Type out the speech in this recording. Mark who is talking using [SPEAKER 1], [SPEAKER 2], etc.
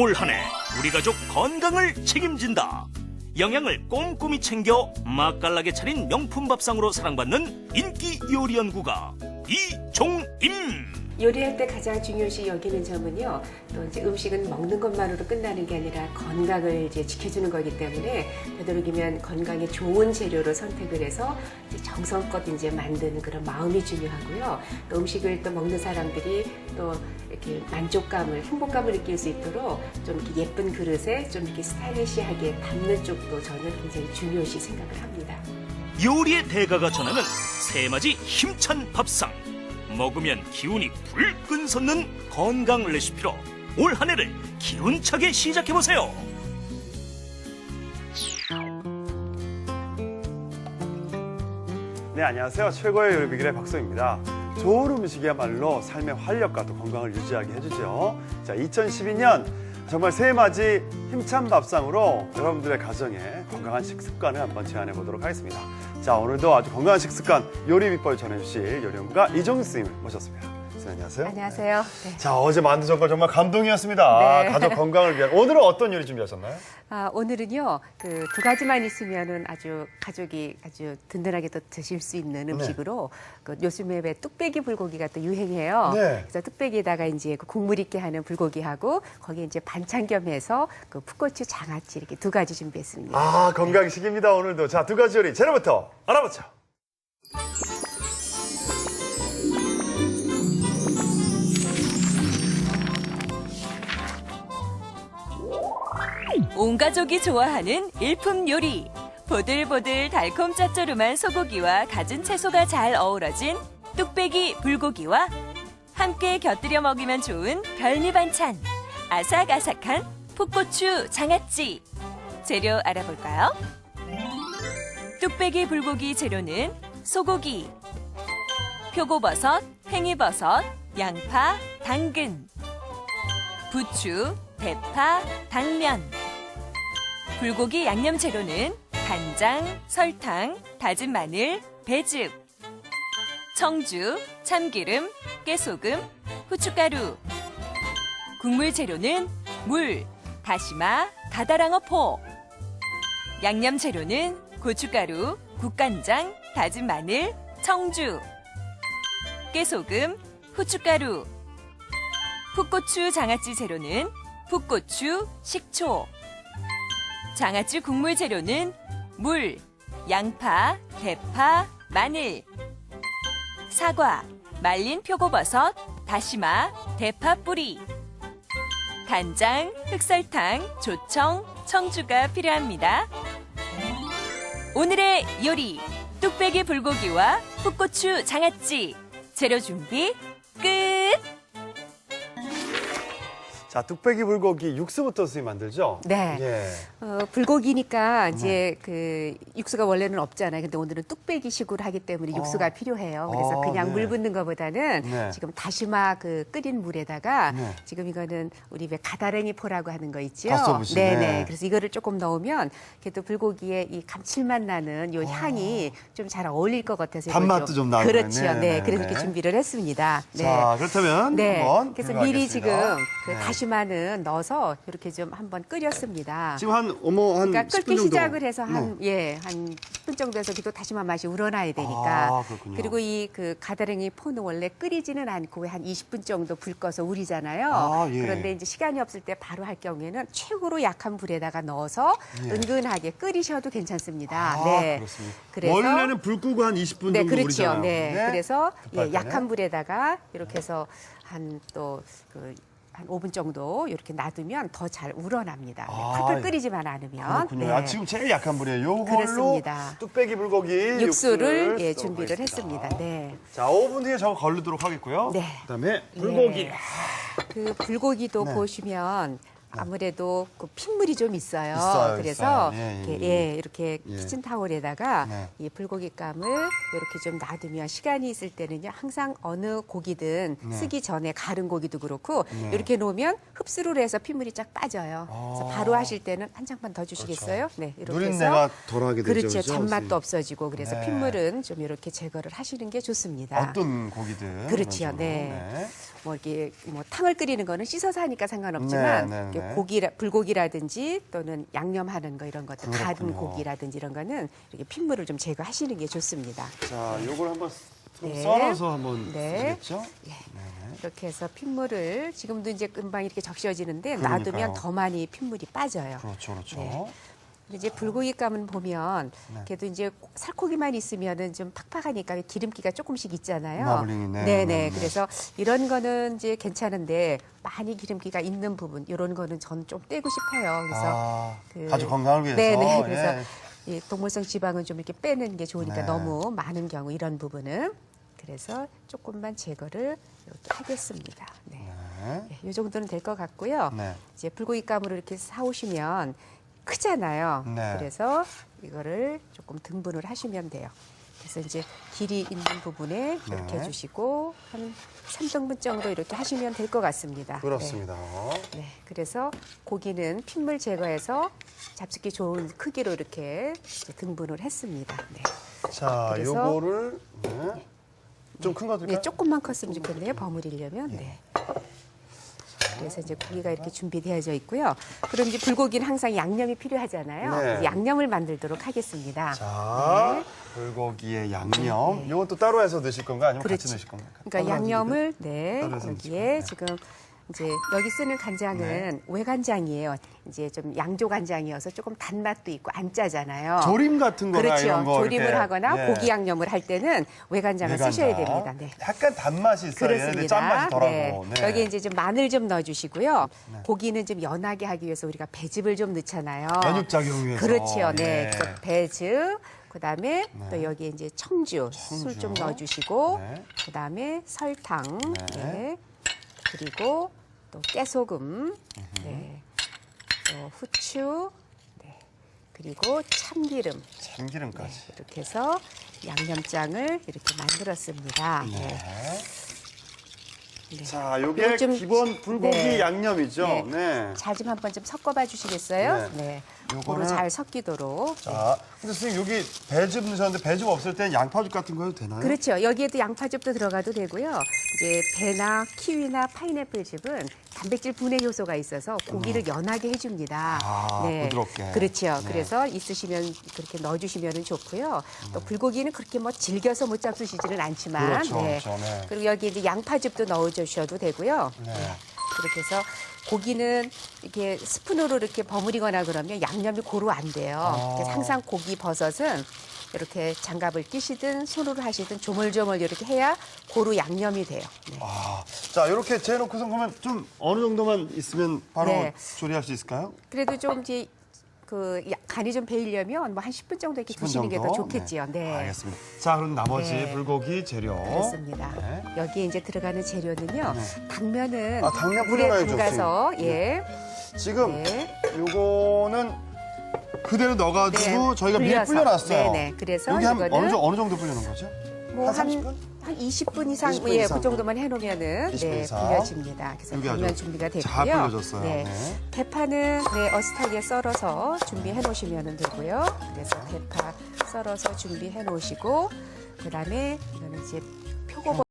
[SPEAKER 1] 올 한 해 우리 가족 건강을 책임진다. 영양을 꼼꼼히 챙겨 맛깔나게 차린 명품 밥상으로 사랑받는 인기 요리 연구가 이종임.
[SPEAKER 2] 요리할 때 가장 중요시 여기는 점은요. 또 이제 음식은 먹는 것만으로 끝나는 게 아니라 건강을 이제 지켜주는 거기 때문에 되도록이면 건강에 좋은 재료로 선택을 해서 이제 정성껏 이제 만드는 그런 마음이 중요하고요. 또 음식을 또 먹는 사람들이 또 이렇게 만족감을, 행복감을 느낄 수 있도록 좀 이렇게 예쁜 그릇에 좀 이렇게 스타일리시하게 담는 쪽도 저는 굉장히 중요시 생각을 합니다.
[SPEAKER 1] 요리의 대가가 전하는 세마지 힘찬 밥상. 먹으면 기운이 불끈 솟는 건강 레시피로 올 한 해를 기운차게 시작해보세요.
[SPEAKER 3] 네, 안녕하세요. 최고의 요리비결의 박소입니다. 좋은 음식이야말로 삶의 활력과 또 건강을 유지하게 해주죠. 자, 2012년 정말 세맞이 힘찬 밥상으로 여러분들의 가정에 건강한 식습관을 한번 제안해 보도록 하겠습니다. 자, 오늘도 아주 건강한 식습관 요리 비법을 전해주실 요리연구가 이종임 선생님을 모셨습니다. 선생님 안녕하세요.
[SPEAKER 2] 안녕하세요. 네.
[SPEAKER 3] 자, 어제 만두 전골 정말 감동이었습니다.
[SPEAKER 2] 네.
[SPEAKER 3] 가족 건강을 위한. 오늘은 어떤 요리 준비하셨나요?
[SPEAKER 2] 오늘은요, 그 두 가지만 있으면은 아주 가족이 아주 든든하게 또 드실 수 있는 음식으로 그 요즘에 왜 뚝배기 불고기가 또 유행해요.
[SPEAKER 3] 네.
[SPEAKER 2] 그래서 뚝배기에다가 이제 그 국물 있게 하는 불고기하고 거기에 이제 반찬 겸해서 그 풋고추 장아찌 이렇게 두 가지 준비했습니다.
[SPEAKER 3] 아, 건강식입니다, 오늘도. 자, 두 가지 요리 재료부터 알아보죠.
[SPEAKER 4] 온 가족이 좋아하는 일품 요리. 보들보들 달콤 짭조름한 소고기와 갖은 채소가 잘 어우러진 뚝배기 불고기와 함께 곁들여 먹으면 좋은 별미 반찬. 아삭아삭한 풋고추 장아찌. 재료 알아볼까요? 뚝배기 불고기 재료는 소고기, 표고버섯, 팽이버섯, 양파, 당근, 부추, 대파, 당면. 불고기 양념 재료는 간장, 설탕, 다진 마늘, 배즙, 청주, 참기름, 깨소금, 후춧가루. 국물 재료는 물, 다시마, 가다랑어포. 양념 재료는 고춧가루, 국간장, 다진 마늘, 청주, 깨소금, 후춧가루. 풋고추 장아찌 재료는 풋고추, 식초. 장아찌 국물 재료는 물, 양파, 대파, 마늘, 사과, 말린 표고버섯, 다시마, 대파 뿌리, 간장, 흑설탕, 조청, 청주가 필요합니다. 오늘의 요리, 뚝배기 불고기와 풋고추 장아찌. 재료 준비 끝!
[SPEAKER 3] 자, 뚝배기 불고기 육수부터 선생님 만들죠?
[SPEAKER 2] 네.
[SPEAKER 3] 예.
[SPEAKER 2] 불고기니까 이제 그 육수가 원래는 없잖아요. 근데 오늘은 뚝배기식으로 하기 때문에 육수가 필요해요. 그래서 그냥
[SPEAKER 3] 네.
[SPEAKER 2] 물 붓는 것보다는
[SPEAKER 3] 네.
[SPEAKER 2] 지금 다시마 그 끓인 물에다가
[SPEAKER 3] 네.
[SPEAKER 2] 지금 이거는 우리 왜 가다랭이 포라고 하는 거 있죠?
[SPEAKER 3] 가쓰부시.
[SPEAKER 2] 네네.
[SPEAKER 3] 네.
[SPEAKER 2] 그래서 이거를 조금 넣으면 이렇게 또 불고기에 이 감칠맛 나는 요 향이 좀 잘 어울릴 것 같아서 이걸
[SPEAKER 3] 단맛도 좀 나고.
[SPEAKER 2] 그렇죠.
[SPEAKER 3] 네,
[SPEAKER 2] 네.
[SPEAKER 3] 네,
[SPEAKER 2] 그래서
[SPEAKER 3] 네.
[SPEAKER 2] 이렇게 준비를 했습니다. 네.
[SPEAKER 3] 자, 그렇다면
[SPEAKER 2] 네.
[SPEAKER 3] 한번
[SPEAKER 2] 그래서
[SPEAKER 3] 들어가겠습니다.
[SPEAKER 2] 미리 지금 그
[SPEAKER 3] 네.
[SPEAKER 2] 다시마는 넣어서 이렇게 좀 한번 끓였습니다.
[SPEAKER 3] 지금 한 10분
[SPEAKER 2] 끓기
[SPEAKER 3] 정도.
[SPEAKER 2] 시작을 해서 한
[SPEAKER 3] 네.
[SPEAKER 2] 10분 정도 해서 또 다시마 맛이 우러나야 되니까.
[SPEAKER 3] 아, 그렇군요.
[SPEAKER 2] 그리고 이 그 가다랭이 포는 원래 끓이지는 않고 한 20분 정도 불 꺼서 우리잖아요.
[SPEAKER 3] 아, 예.
[SPEAKER 2] 그런데 이제 시간이 없을 때 바로 할 경우에는 최고로 약한 불에다가 넣어서
[SPEAKER 3] 예.
[SPEAKER 2] 은근하게 끓이셔도 괜찮습니다.
[SPEAKER 3] 아,
[SPEAKER 2] 네.
[SPEAKER 3] 그렇습니다.
[SPEAKER 2] 그래서
[SPEAKER 3] 원래는 불 끄고 한 20분
[SPEAKER 2] 네,
[SPEAKER 3] 정도
[SPEAKER 2] 그렇죠.
[SPEAKER 3] 우리잖아요.
[SPEAKER 2] 네. 그래서
[SPEAKER 3] 급할 때는.
[SPEAKER 2] 약한 불에다가 이렇게 해서 한 5분 정도 이렇게 놔두면 더 잘 우러납니다.
[SPEAKER 3] 아,
[SPEAKER 2] 팔팔 끓이지만 않으면.
[SPEAKER 3] 그렇군요.
[SPEAKER 2] 네.
[SPEAKER 3] 아, 지금 제일 약한 불이에요. 요걸로
[SPEAKER 2] 그렇습니다.
[SPEAKER 3] 뚝배기 불고기
[SPEAKER 2] 육수를
[SPEAKER 3] 예,
[SPEAKER 2] 준비를 했습니다. 네.
[SPEAKER 3] 자, 5분 뒤에 저거 걸르도록 하겠고요.
[SPEAKER 2] 네.
[SPEAKER 3] 그다음에 불고기.
[SPEAKER 2] 네. 그 불고기도
[SPEAKER 3] 네.
[SPEAKER 2] 보시면 아무래도 그 핏물이 좀 있어요.
[SPEAKER 3] 있어요,
[SPEAKER 2] 그래서
[SPEAKER 3] 있어요. 예, 예,
[SPEAKER 2] 이렇게,
[SPEAKER 3] 예.
[SPEAKER 2] 이렇게
[SPEAKER 3] 예.
[SPEAKER 2] 키친타올에다가
[SPEAKER 3] 네.
[SPEAKER 2] 이 불고기감을 이렇게 좀 놔두면 시간이 있을 때는요. 항상 어느 고기든
[SPEAKER 3] 네.
[SPEAKER 2] 쓰기 전에 가른 고기도 그렇고
[SPEAKER 3] 네.
[SPEAKER 2] 이렇게 놓으면 흡수를 해서 핏물이 쫙 빠져요. 그래서 바로 하실 때는 한 장만 더 주시겠어요? 네, 이렇게
[SPEAKER 3] 누린내가
[SPEAKER 2] 해서
[SPEAKER 3] 덜하게 되죠.
[SPEAKER 2] 그렇죠.
[SPEAKER 3] 그죠?
[SPEAKER 2] 잔맛도 없어지고 그래서
[SPEAKER 3] 네.
[SPEAKER 2] 핏물은 좀 이렇게 제거를 하시는 게 좋습니다.
[SPEAKER 3] 어떤 고기든.
[SPEAKER 2] 그렇죠.
[SPEAKER 3] 그런 식으로.
[SPEAKER 2] 네. 뭐 이렇게 뭐 탕을 끓이는 거는 씻어서 하니까 상관없지만
[SPEAKER 3] 네, 네,
[SPEAKER 2] 이렇게
[SPEAKER 3] 네.
[SPEAKER 2] 불고기라든지 또는 양념하는 거 이런 것들,
[SPEAKER 3] 그렇군요.
[SPEAKER 2] 가든 고기라든지 이런 거는 이렇게 핏물을 좀 제거하시는 게 좋습니다.
[SPEAKER 3] 자, 요걸 한번 좀
[SPEAKER 2] 네.
[SPEAKER 3] 썰어서 한번
[SPEAKER 2] 네.
[SPEAKER 3] 쓰겠죠?
[SPEAKER 2] 예.
[SPEAKER 3] 네.
[SPEAKER 2] 이렇게 해서 핏물을 지금도 이제 금방 이렇게 적셔지는데
[SPEAKER 3] 그러니까요.
[SPEAKER 2] 놔두면 더 많이 핏물이 빠져요.
[SPEAKER 3] 그렇죠, 그렇죠.
[SPEAKER 2] 네. 근데 이제 불고기 감은 보면
[SPEAKER 3] 네.
[SPEAKER 2] 그래도 이제 살코기만 있으면은 좀 팍팍하니까 기름기가 조금씩 있잖아요.
[SPEAKER 3] 마블링이, 네,
[SPEAKER 2] 네네.
[SPEAKER 3] 네.
[SPEAKER 2] 그래서 이런 거는 이제 괜찮은데 많이 기름기가 있는 부분 이런 거는 전 좀 떼고 싶어요. 그래서
[SPEAKER 3] 가족 건강을 위해서.
[SPEAKER 2] 네네. 그래서
[SPEAKER 3] 예.
[SPEAKER 2] 이 동물성 지방은 좀 이렇게 빼는 게 좋으니까
[SPEAKER 3] 네.
[SPEAKER 2] 너무 많은 경우 이런 부분은 그래서 조금만 제거를 이렇게 하겠습니다. 네.
[SPEAKER 3] 네.
[SPEAKER 2] 이 정도는 될 것 같고요.
[SPEAKER 3] 네.
[SPEAKER 2] 이제 불고기 감으로 이렇게 사오시면 크잖아요.
[SPEAKER 3] 네.
[SPEAKER 2] 그래서 이거를 조금 등분을 하시면 돼요. 그래서 이제 길이 있는 부분에 이렇게
[SPEAKER 3] 네.
[SPEAKER 2] 해주시고 한 3등분 정도 이렇게 하시면 될 것 같습니다.
[SPEAKER 3] 그렇습니다.
[SPEAKER 2] 네. 네. 그래서 고기는 핏물 제거해서 잡숫기 좋은 크기로 이렇게 이제 등분을 했습니다. 네.
[SPEAKER 3] 자,
[SPEAKER 2] 그래서-
[SPEAKER 3] 요거를 좀 큰 거 드릴까요?
[SPEAKER 2] 네, 조금만 컸으면 좋겠네요. 버무리려면. 네. 그래서 이제 고기가 이렇게 준비되어져 있고요. 그럼 이제 불고기는 항상 양념이 필요하잖아요.
[SPEAKER 3] 네.
[SPEAKER 2] 이제 양념을 만들도록 하겠습니다.
[SPEAKER 3] 자,
[SPEAKER 2] 네.
[SPEAKER 3] 불고기의 양념. 이건 또 따로 해서 넣으실 건가요? 아니면
[SPEAKER 2] 그렇지.
[SPEAKER 3] 같이 넣으실 건가요?
[SPEAKER 2] 그러니까
[SPEAKER 3] 따로
[SPEAKER 2] 양념을 네
[SPEAKER 3] 따로 해서
[SPEAKER 2] 여기에
[SPEAKER 3] 넣으시고,
[SPEAKER 2] 지금 이제 여기 쓰는 간장은
[SPEAKER 3] 네.
[SPEAKER 2] 외간장이에요. 이제 좀 양조 간장이어서 조금 단맛도 있고 안 짜잖아요.
[SPEAKER 3] 조림 같은 거나
[SPEAKER 2] 그렇죠.
[SPEAKER 3] 이런 거
[SPEAKER 2] 조림을
[SPEAKER 3] 이렇게,
[SPEAKER 2] 하거나
[SPEAKER 3] 예.
[SPEAKER 2] 고기 양념을 할 때는 외간장을
[SPEAKER 3] 외간장.
[SPEAKER 2] 쓰셔야 됩니다. 네.
[SPEAKER 3] 약간 단맛이 있어요. 얘네들
[SPEAKER 2] 그렇습니다.
[SPEAKER 3] 짠맛이 덜하고.
[SPEAKER 2] 네.
[SPEAKER 3] 네.
[SPEAKER 2] 여기 이제 좀 마늘 좀 넣어주시고요. 고기는 좀 연하게 하기 위해서 우리가 배즙을 좀 넣잖아요.
[SPEAKER 3] 연육작용 위해서.
[SPEAKER 2] 그렇죠. 네.
[SPEAKER 3] 예.
[SPEAKER 2] 그래서 배즙. 그다음에 또 여기에 이제 청주, 술 좀 넣어주시고,
[SPEAKER 3] 네.
[SPEAKER 2] 그다음에 설탕,
[SPEAKER 3] 네.
[SPEAKER 2] 네. 그리고 또 깨소금, 네. 또 후추, 네. 그리고 참기름.
[SPEAKER 3] 참기름까지.
[SPEAKER 2] 이렇게 해서 양념장을 이렇게 만들었습니다.
[SPEAKER 3] 네.
[SPEAKER 2] 네. 네.
[SPEAKER 3] 자, 요게
[SPEAKER 2] 이거 좀-
[SPEAKER 3] 기본 불고기
[SPEAKER 2] 네.
[SPEAKER 3] 양념이죠.
[SPEAKER 2] 네.
[SPEAKER 3] 네.
[SPEAKER 2] 잘 좀 한번 좀 섞어봐 주시겠어요?
[SPEAKER 3] 네.
[SPEAKER 2] 네.
[SPEAKER 3] 요거를-
[SPEAKER 2] 요거를 잘 섞이도록.
[SPEAKER 3] 자, 근데 선생님 여기 배즙 넣으셨는데 배즙 없을 땐 양파즙 같은 거 해도 되나요?
[SPEAKER 2] 그렇죠. 여기에도 양파즙도 들어가도 되고요. 이제 배나 키위나 파인애플즙은 단백질 분해 효소가 있어서 고기를 연하게 해줍니다.
[SPEAKER 3] 아, 부드럽게.
[SPEAKER 2] 그렇죠.
[SPEAKER 3] 네.
[SPEAKER 2] 그래서 있으시면 그렇게 넣어주시면 좋고요. 또 불고기는 그렇게 뭐 질겨서 못 잡수시지는 않지만.
[SPEAKER 3] 그렇죠, 그렇죠, 네.
[SPEAKER 2] 그리고 여기 이제 양파즙도 넣어주셔도 되고요.
[SPEAKER 3] 네.
[SPEAKER 2] 그렇게 해서 고기는 이렇게 스푼으로 이렇게 버무리거나 그러면 양념이 고루 안 돼요. 그래서 항상 고기 버섯은 이렇게 장갑을 끼시든 손으로 하시든 조물조물 이렇게 해야 고루 양념이 돼요. 네.
[SPEAKER 3] 아, 자, 이렇게 재놓고서 그러면 좀 어느 정도만 있으면 바로
[SPEAKER 2] 네.
[SPEAKER 3] 조리할 수 있을까요?
[SPEAKER 2] 그래도 좀 이제 그 간이 좀 배이려면 뭐 한 10분 정도 이렇게
[SPEAKER 3] 10분
[SPEAKER 2] 두시는 게 더
[SPEAKER 3] 정도?
[SPEAKER 2] 좋겠지요. 네.
[SPEAKER 3] 알겠습니다. 자, 그럼 나머지
[SPEAKER 2] 네.
[SPEAKER 3] 불고기 재료.
[SPEAKER 2] 그렇습니다.
[SPEAKER 3] 네.
[SPEAKER 2] 여기에 이제 들어가는 재료는요. 당면은
[SPEAKER 3] 아, 당면
[SPEAKER 2] 물에
[SPEAKER 3] 불려놔야죠,
[SPEAKER 2] 담가서
[SPEAKER 3] 선생님.
[SPEAKER 2] 예.
[SPEAKER 3] 지금
[SPEAKER 2] 네.
[SPEAKER 3] 요거는 그대로 넣어가지고
[SPEAKER 2] 네,
[SPEAKER 3] 저희가 미리
[SPEAKER 2] 불려서.
[SPEAKER 3] 불려놨어요.
[SPEAKER 2] 네네. 그래서
[SPEAKER 3] 여기 한
[SPEAKER 2] 이거는
[SPEAKER 3] 어느 정도 불려놓은 거죠?
[SPEAKER 2] 뭐
[SPEAKER 3] 한
[SPEAKER 2] 한
[SPEAKER 3] 30분?
[SPEAKER 2] 한 20분 이상,
[SPEAKER 3] 20분
[SPEAKER 2] 예,
[SPEAKER 3] 이상.
[SPEAKER 2] 그 정도만 해놓으면은
[SPEAKER 3] 20분
[SPEAKER 2] 네,
[SPEAKER 3] 이상.
[SPEAKER 2] 불려집니다. 그래서
[SPEAKER 3] 여기 아주
[SPEAKER 2] 당면 준비가 됐고요.
[SPEAKER 3] 잘 불려졌어요.
[SPEAKER 2] 네.
[SPEAKER 3] 네.
[SPEAKER 2] 대파는 네, 어슷하게 썰어서 준비해 놓으시면 되고요. 그래서 대파 썰어서 준비해 놓으시고, 그다음에 이거는 이제 표고버